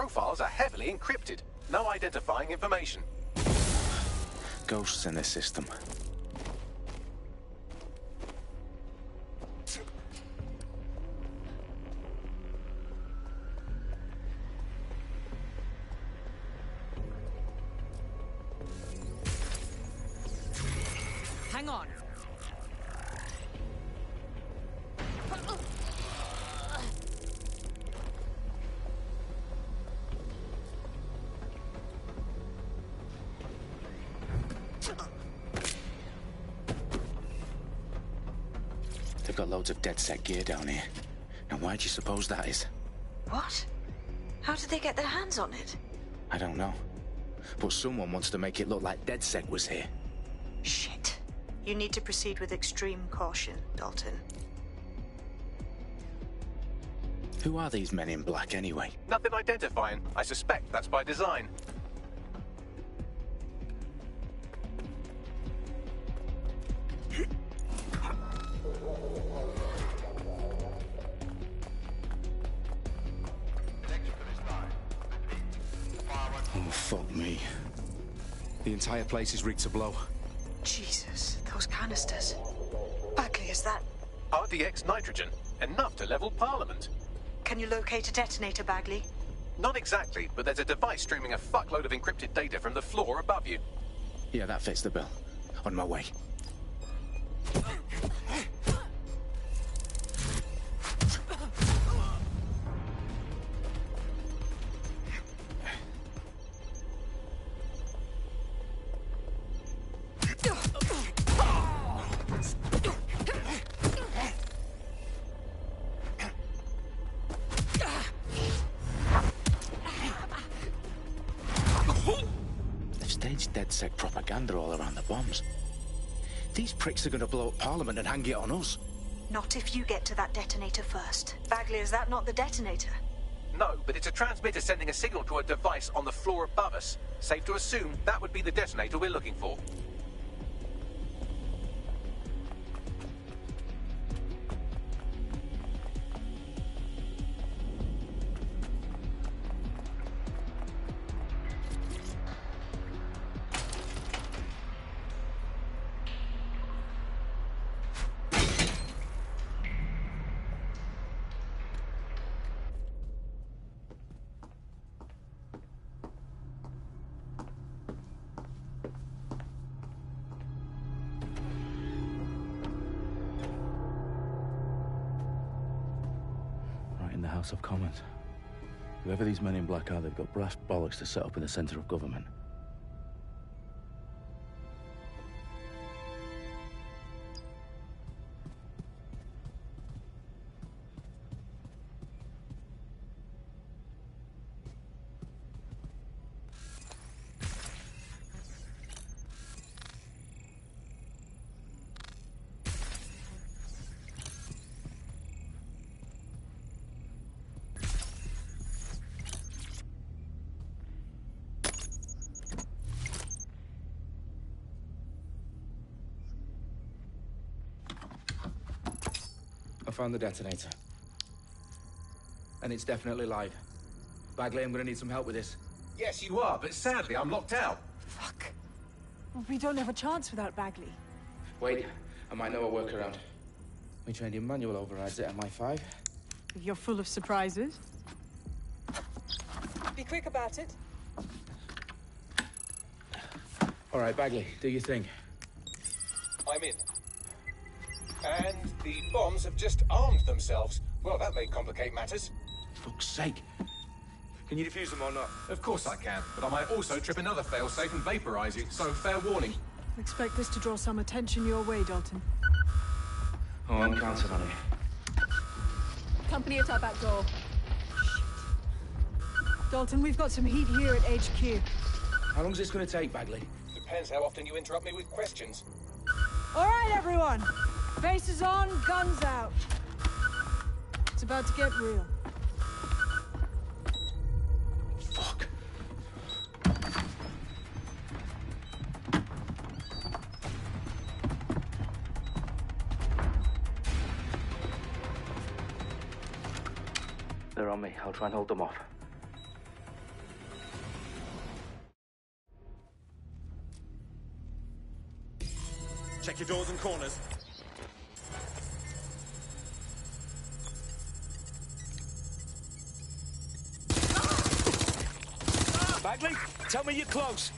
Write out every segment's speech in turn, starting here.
profiles are heavily encrypted. No identifying information. Ghosts in this system. Hang on. They've got loads of DedSec gear down here. Now why do you suppose that is? What? How did they get their hands on it? I don't know. But someone wants to make it look like DedSec was here. Shit. You need to proceed with extreme caution, Dalton. Who are these men in black anyway? Nothing identifying. I suspect that's by design. Oh, fuck me. The entire place is rigged to blow. Jesus, those canisters. Bagley, is that... RDX nitrogen. Enough to level Parliament. Can you locate a detonator, Bagley? Not exactly, but there's a device streaming a fuckload of encrypted data from the floor above you. Yeah, that fits the bill. On my way. DedSec propaganda all around the bombs. These pricks are going to blow up Parliament and hang it on us. Not if you get to that detonator first. Bagley, is that not the detonator? No, but it's a transmitter sending a signal to a device on the floor above us. Safe to assume that would be the detonator we're looking for. House of Commons. Whoever these men in black are, they've got brass bollocks to set up in the centre of government. I found the detonator. And it's definitely live. Bagley, I'm gonna need some help with this. Yes, you are, but sadly I'm locked out. Fuck. We don't have a chance without Bagley. Wait, I might know a workaround. We trained in manual overrides at MI5. You're full of surprises. Be quick about it. All right, Bagley, do your thing. I'm in. And the bombs have just armed themselves. Well, that may complicate matters. Fuck's sake. Can you defuse them or not? Of course I can, but I might also trip another failsafe and vaporize you, so fair warning. Expect this to draw some attention your way, Dalton. Oh, I'm counting on it. Company at our back door. Shit. Dalton, we've got some heat here at HQ. How long is this gonna take, Bagley? Depends how often you interrupt me with questions. All right, everyone. Faces on, guns out. It's about to get real. Fuck. They're on me. I'll try and hold them off. Check your doors and corners. Bagley, tell me you're close.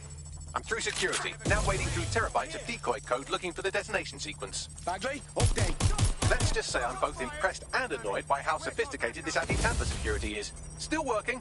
I'm through security, now wading through terabytes of decoy code looking for the detonation sequence. Bagley, update. Let's just say I'm both impressed and annoyed by how sophisticated this anti-tamper security is. Still working.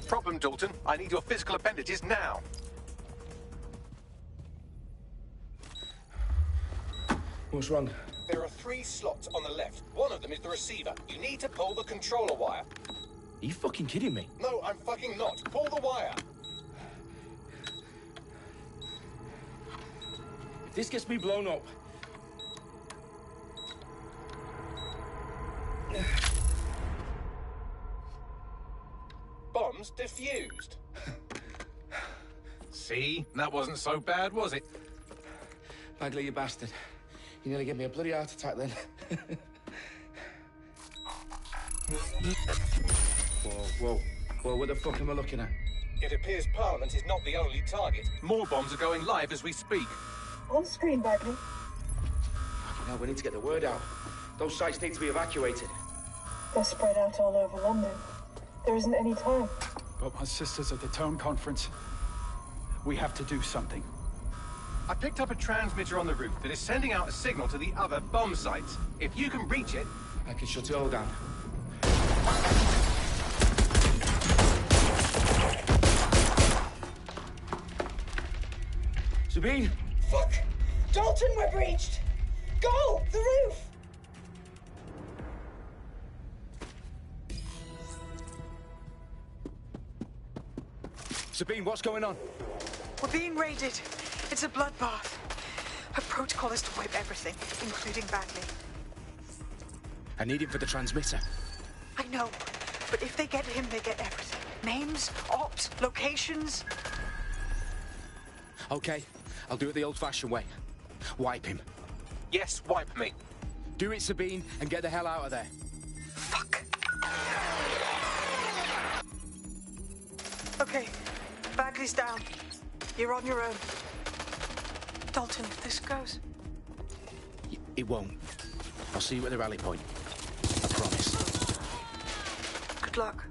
Problem, Dalton. I need your physical appendages now. What's wrong? There are 3 slots on the left. One of them is the receiver. You need to pull the controller wire. Are you fucking kidding me? No, I'm fucking not. Pull the wire. If this gets me blown up... Bombs defused. See? That wasn't so bad, was it? Bagley, you bastard. You nearly gave me a bloody heart attack then. Whoa, what the fuck am I looking at? It appears Parliament is not the only target. More bombs are going live as we speak. On screen, Bagley. Fucking hell, we need to get the word out. Those sites need to be evacuated. They're spread out all over London. There isn't any time. But my sister's at the town conference. We have to do something. I picked up a transmitter on the roof that is sending out a signal to the other bomb sites. If you can reach it... I can shut it all down. Sabine! Fuck! Dalton, we're breached! Go! The roof! Sabine, what's going on? We're being raided. It's a bloodbath. Her protocol is to wipe everything, including Bagley. I need him for the transmitter. I know, but if they get him, they get everything. Names, ops, locations. Okay, I'll do it the old-fashioned way. Wipe him. Yes, wipe me. Do it, Sabine, and get the hell out of there. Fuck. Okay, Bagley's down. You're on your own. Dalton, if this goes... It won't. I'll see you at the rally point. I promise. Good luck.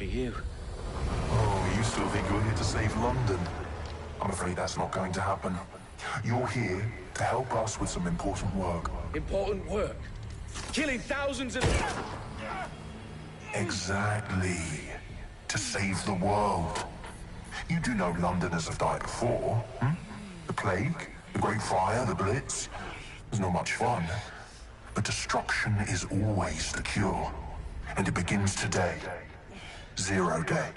Are you? Oh, you still think you're here to save London? I'm afraid that's not going to happen. You're here to help us with some important work. Important work? Killing thousands of... Exactly. To save the world. You do know Londoners have died before, hmm? The plague, the Great Fire, the Blitz. It's not much fun. But destruction is always the cure. And it begins today. 0 day.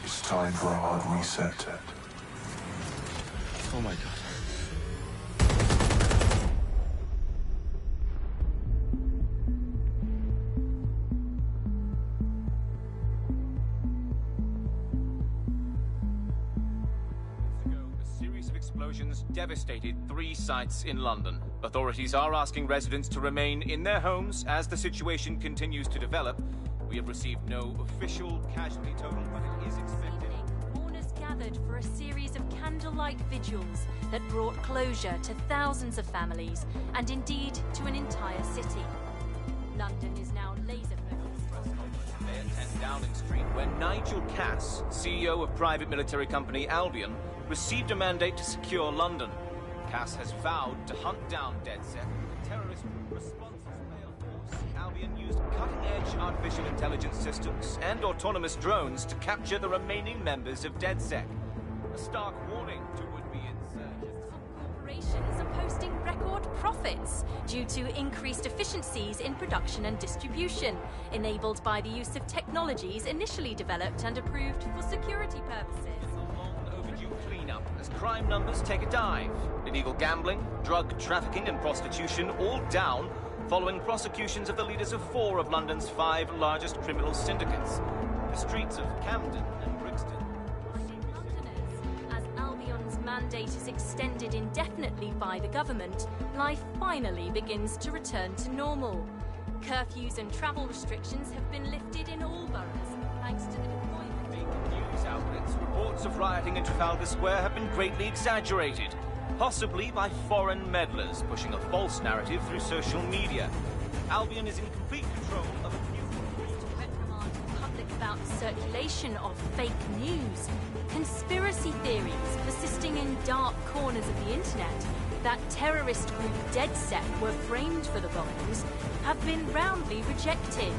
It's time for a hard reset. Oh my god. Explosions devastated 3 sites in London. Authorities are asking residents to remain in their homes as the situation continues to develop. We have received no official casualty total, but it is expected. Mourners gathered for a series of candlelight vigils that brought closure to thousands of families and indeed to an entire city. London is now laser-focused. 10 Downing Street, where Nigel Cass, CEO of private military company Albion, received a mandate to secure London. Cass has vowed to hunt down DedSec, the terrorist response force. Albion used cutting-edge artificial intelligence systems and autonomous drones to capture the remaining members of DedSec. A stark warning to would-be insurgents. Corporations are posting record profits due to increased efficiencies in production and distribution, enabled by the use of technologies initially developed and approved for security purposes. Cleanup as crime numbers take a dive. Illegal gambling, drug trafficking and prostitution all down following prosecutions of the leaders of 4 of London's 5 largest criminal syndicates. The streets of Camden and Brixton. Londoners, as Albion's mandate is extended indefinitely by the government, life finally begins to return to normal. Curfews and travel restrictions have been lifted in all boroughs, thanks to the deployment. News outlets, reports of rioting in Trafalgar Square have been greatly exaggerated, possibly by foreign meddlers pushing a false narrative through social media. Albion is in complete control of a new reprimand the public about the circulation of fake news, conspiracy theories persisting in dark corners of the internet that terrorist group DedSec were framed for the bombings have been roundly rejected.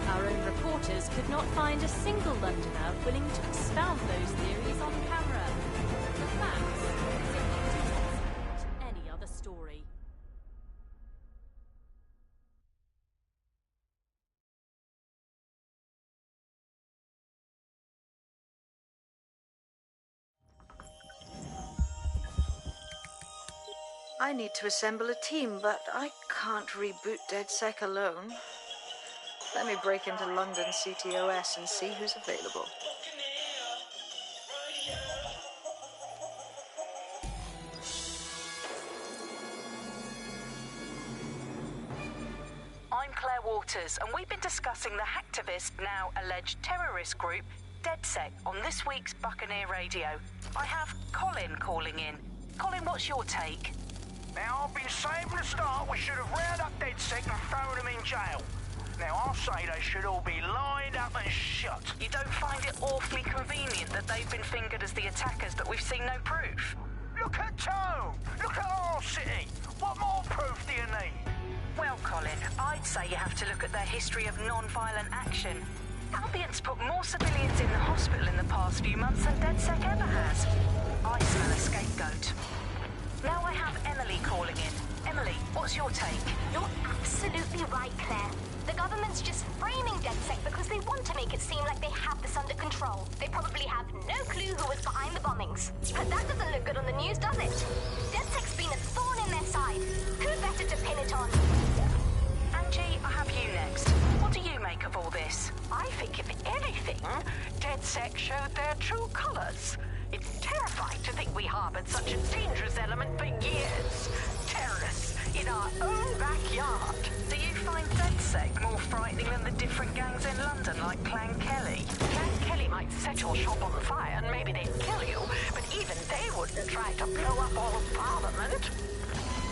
Our own reporters could not find a single Londoner willing to expound those theories on camera. The facts simply any other story. I need to assemble a team, but I can't reboot DedSec alone. Let me break into London CTOS and see who's available. I'm Claire Waters, and we've been discussing the hacktivist, now alleged terrorist group, DedSec, on this week's Buccaneer Radio. I have Colin calling in. Colin, what's your take? Now, I've been saying from the start we should have rounded up DedSec and thrown them in jail. Now, I'll say they should all be lined up and shot. You don't find it awfully convenient that they've been fingered as the attackers, but we've seen no proof? Look at Tone! Look at our city! What more proof do you need? Well, Colin, I'd say you have to look at their history of non-violent action. Albion's put more civilians in the hospital in the past few months than DedSec ever has. I smell a scapegoat. Now I have Emily calling in. Emily, what's your take? You're absolutely right, Claire. The government's just framing DedSec because they want to make it seem like they have this under control. They probably have no clue who was behind the bombings. But that doesn't look good on the news, does it? DedSec's been a thorn in their side. Who better to pin it on? Angie, I have you next. What do you make of all this? I think, if anything, DedSec showed their true colors. It's terrifying to think we harbored such a dangerous element for years. Terrorists in our own backyard. Do you find DedSec more frightening than the different gangs in London, like Clan Kelly? Clan Kelly might set your shop on fire and maybe they'd kill you, but even they wouldn't try to blow up all of Parliament.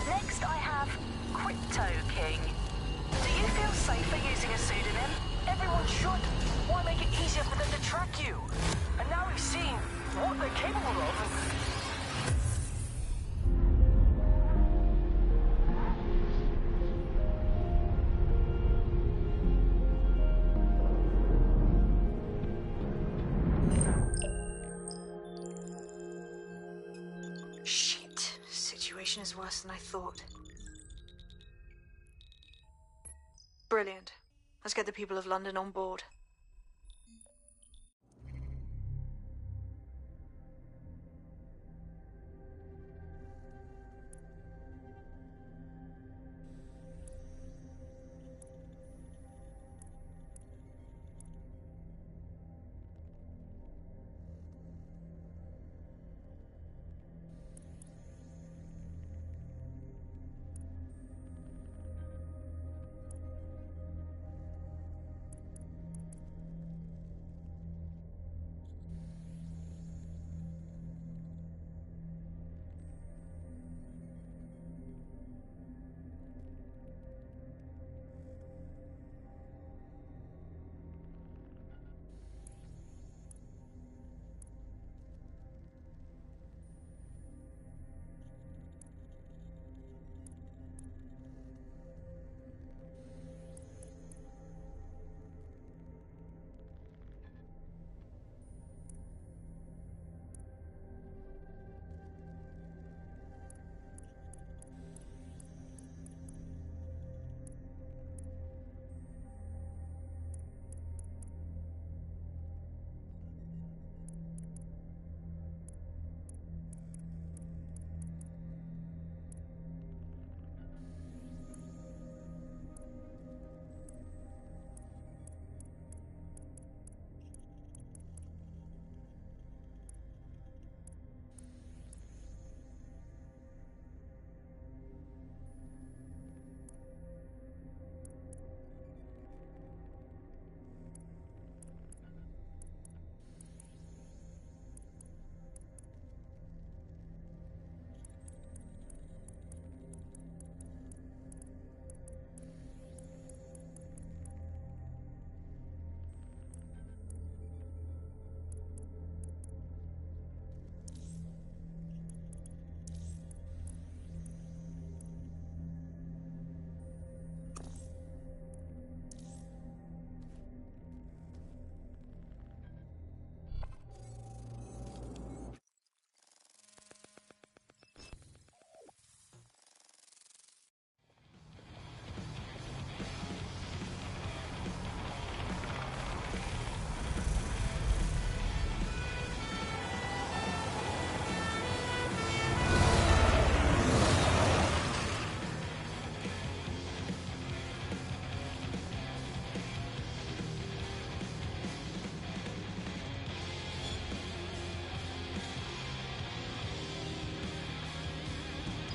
Next, I have Crypto King. Do you feel safer using a pseudonym? Everyone should. Why make it easier for them to track you? And now we've seen what they're capable of. situation is worse than I thought. Brilliant. Let's get the people of London on board.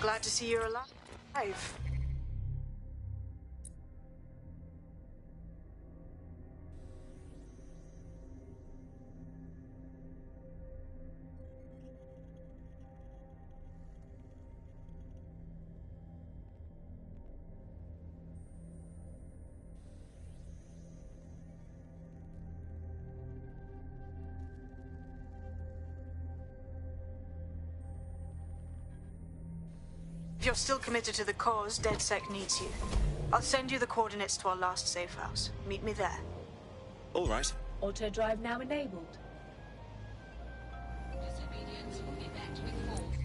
Glad to see you're alive. If you're still committed to the cause, DedSec needs you. I'll send you the coordinates to our last safe house. Meet me there. All right. Auto drive now enabled. Disobedience will be met with force.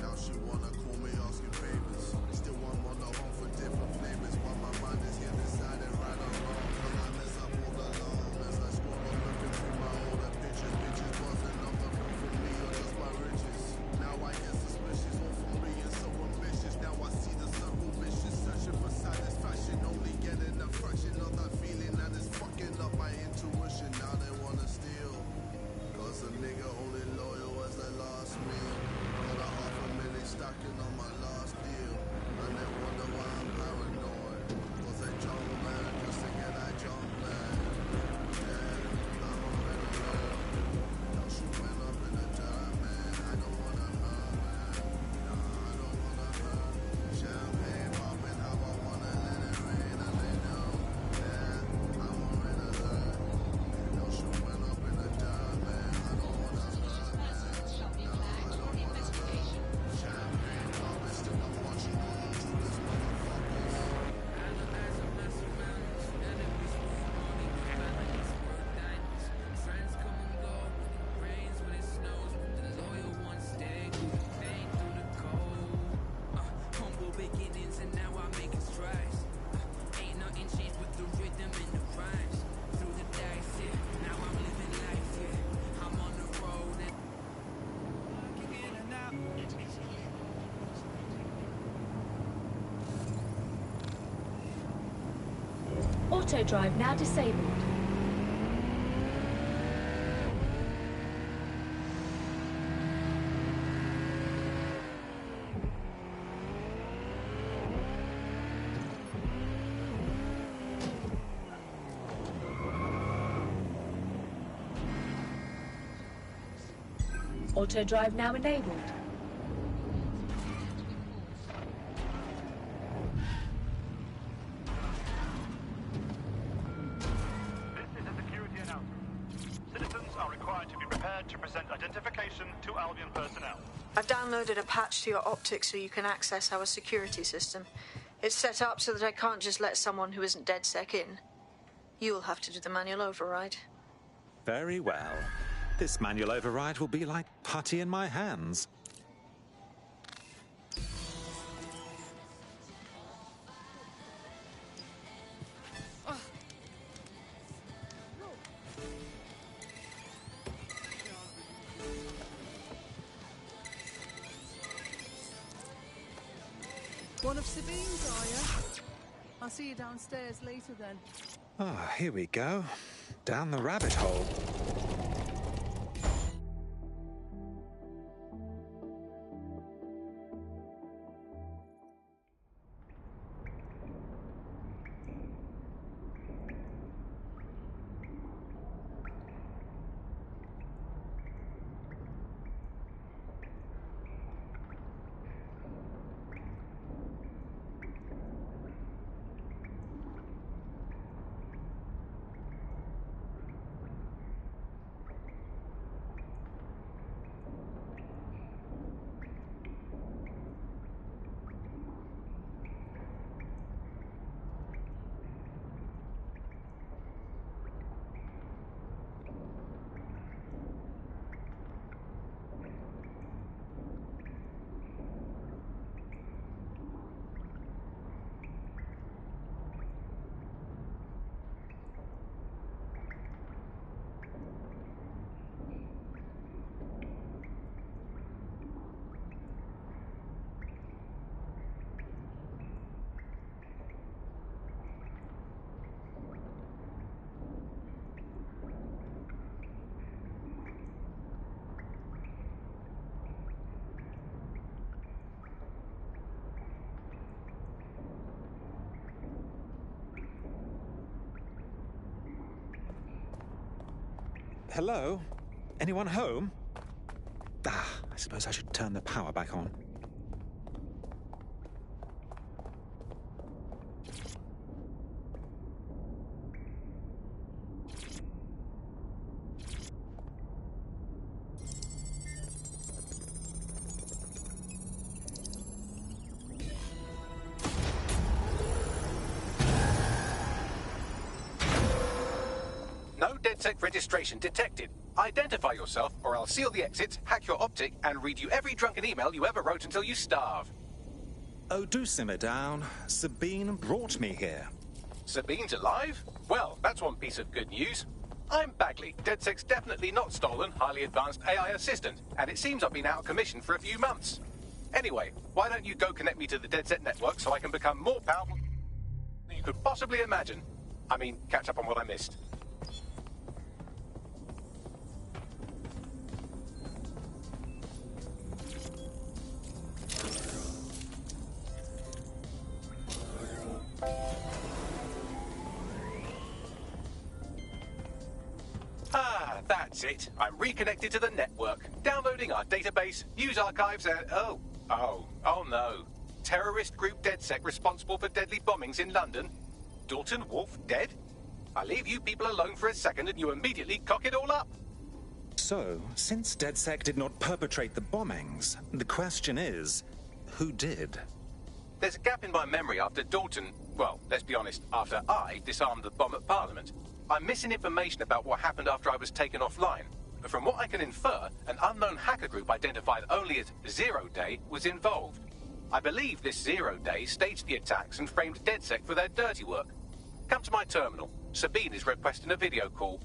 Now she wanna call me asking favors. Still one on the home for different flavors. While my mind is here decided right or wrong. Cause I mess up all alone. As I scroll up looking through my older pictures. Bitches wasn't enough to prove for me or just my riches. Now I get suspicious, all from being so ambitious. Now I see the circle vision. Auto drive now disabled. Auto drive now enabled. This is a security announcement. Citizens are required to be prepared to present identification to Albion personnel. I've downloaded a patch to your optics so you can access our security system. It's set up so that I can't just let someone who isn't DedSec in. You'll have to do the manual override. Very well. This manual override will be like putty in my hands. One of Sabine's, are you? I'll see you downstairs later then. Ah, here we go. Down the rabbit hole. Hello? Anyone home? Ah, I suppose I should turn the power back on. No DedSec registration detected. Identify yourself, or I'll seal the exits, hack your optic, and read you every drunken email you ever wrote until you starve. Oh, do simmer down. Sabine brought me here. Sabine's alive? Well, that's one piece of good news. I'm Bagley, DedSec's definitely not stolen, highly advanced AI assistant, and it seems I've been out of commission for a few months. Anyway, why don't you go connect me to the DedSec network so I can become more powerful than you could possibly imagine? I mean, catch up on what I missed. Ah, that's it. I'm reconnected to the network, downloading our database, news archives, and oh no. Terrorist group DedSec responsible for deadly bombings in London? Dalton Wolf dead? I leave you people alone for a second and you immediately cock it all up. So, since DedSec did not perpetrate the bombings, the question is, who did? There's a gap in my memory after Dalton, well, let's be honest, after I disarmed the bomb at Parliament. I'm missing information about what happened after I was taken offline. But from what I can infer, an unknown hacker group identified only as Zero Day was involved. I believe this 0 Day staged the attacks and framed DedSec for their dirty work. Come to my terminal. Sabine is requesting a video call.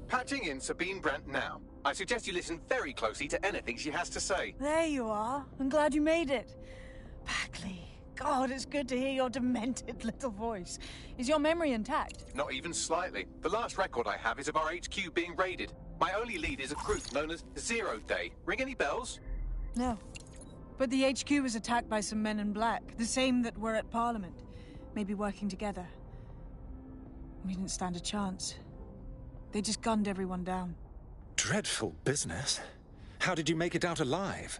Patching in Sabine Brandt now. I suggest you listen very closely to anything she has to say. There you are. I'm glad you made it. Bagley. God, it's good to hear your demented little voice. Is your memory intact? Not even slightly. The last record I have is of our HQ being raided. My only lead is a group known as Zero Day. Ring any bells? No. But the HQ was attacked by some men in black, the same that were at Parliament. Maybe working together. We didn't stand a chance. They just gunned everyone down. Dreadful business. How did you make it out alive?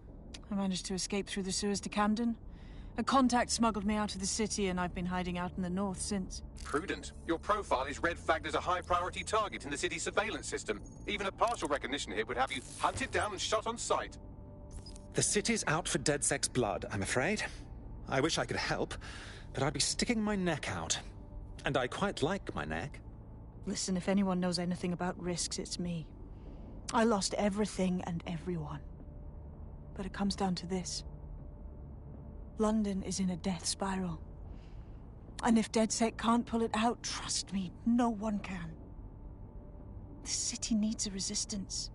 I managed to escape through the sewers to Camden. A contact smuggled me out of the city, and I've been hiding out in the north since. Prudent. Your profile is red flagged as a high-priority target in the city's surveillance system. Even a partial recognition here would have you hunted down and shot on sight. The city's out for DedSec's blood, I'm afraid. I wish I could help, but I'd be sticking my neck out. And I quite like my neck. Listen, if anyone knows anything about risks, it's me. I lost everything and everyone. But it comes down to this. London is in a death spiral. And if DedSec can't pull it out, trust me, no one can. The city needs a resistance.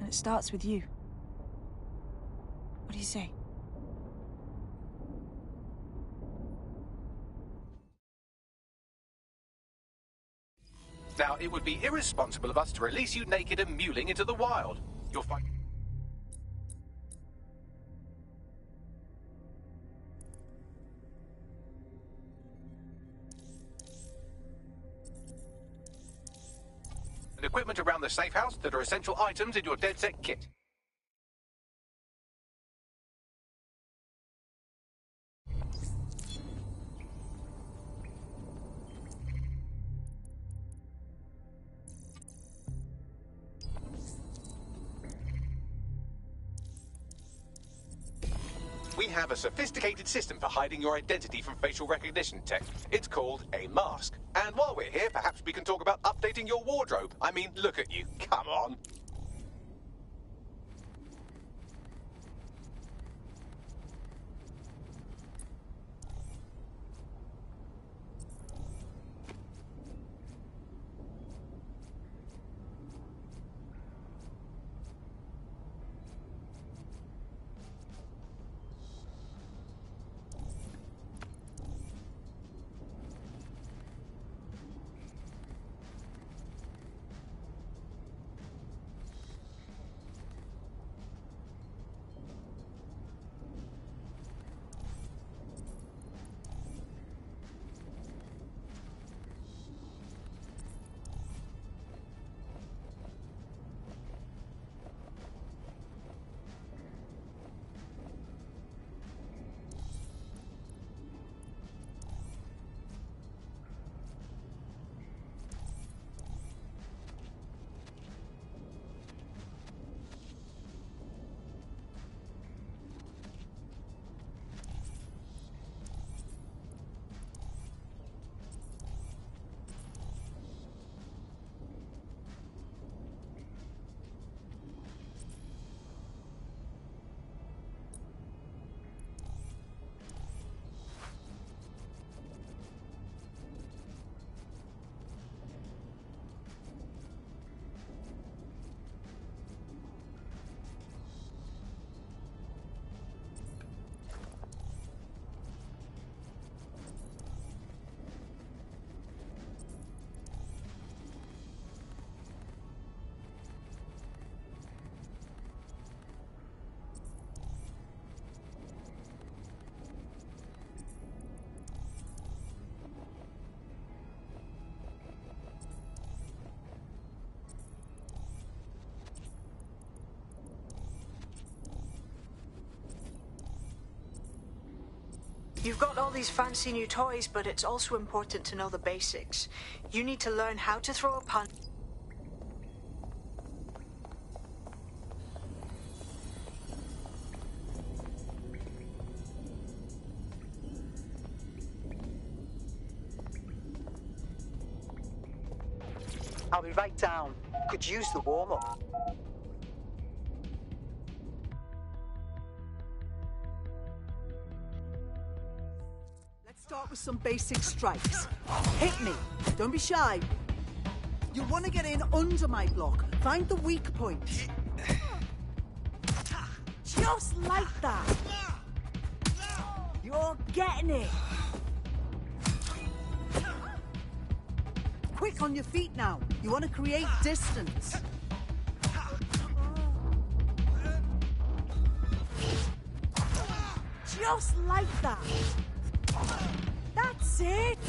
And it starts with you. What do you say? Now, it would be irresponsible of us to release you naked and mewling into the wild. You'll find... and equipment around the safe house that are essential items in your DedSec kit. We have a sophisticated system for hiding your identity from facial recognition tech. It's called a mask. And while we're here, perhaps we can talk about updating your wardrobe. I mean, look at you. Come on. You've got all these fancy new toys, but it's also important to know the basics. You need to learn how to throw a punch. I'll be right down. Could use the warm-up. Start with some basic strikes. Hit me. Don't be shy. You'll want to get in under my block. Find the weak point. Just like that. You're getting it. Quick on your feet now. You want to create distance. Just like that. That's it!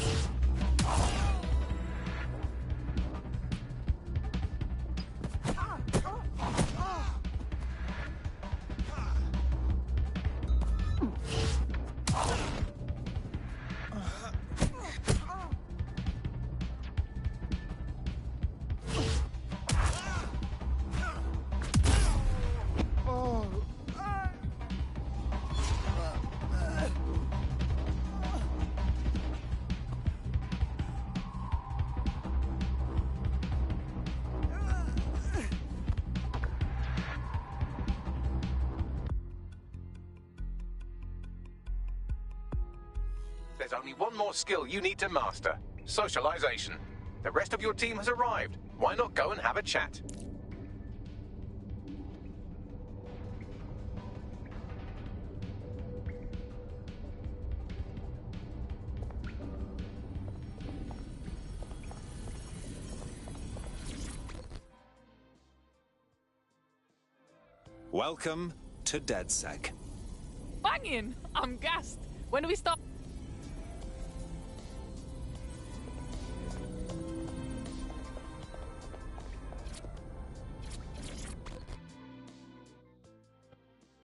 There's only one more skill you need to master. Socialization. The rest of your team has arrived. Why not go and have a chat? Welcome to DedSec. Banging! I'm gassed. When do we start?